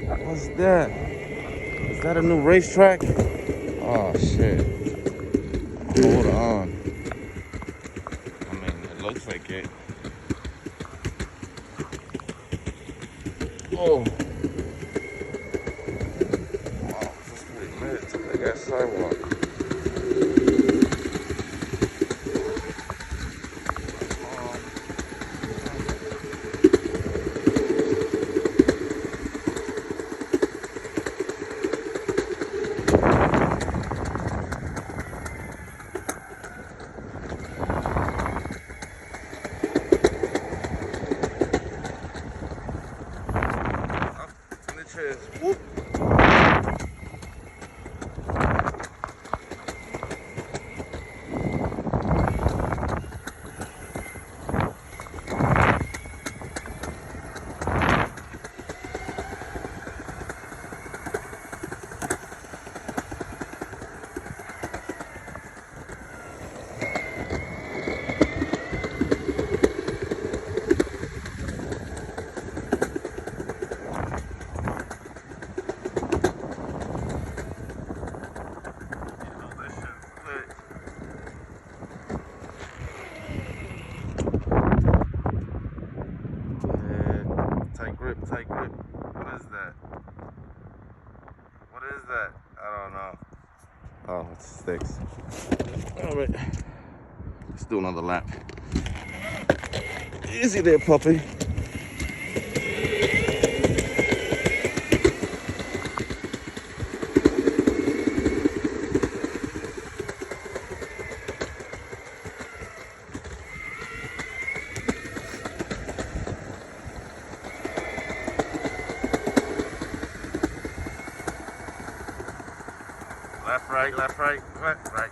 What's that? Is that a new racetrack? Oh shit. Hold on. I mean, it looks like it. Oh. Wow, this is pretty lit. It's a big ass sidewalk. Whoop. Tight grip. What is that? What is that? I don't know. Oh, it's sticks. Alright. Let's do another lap. Easy there, puppy. Left, right, left, right, left, right.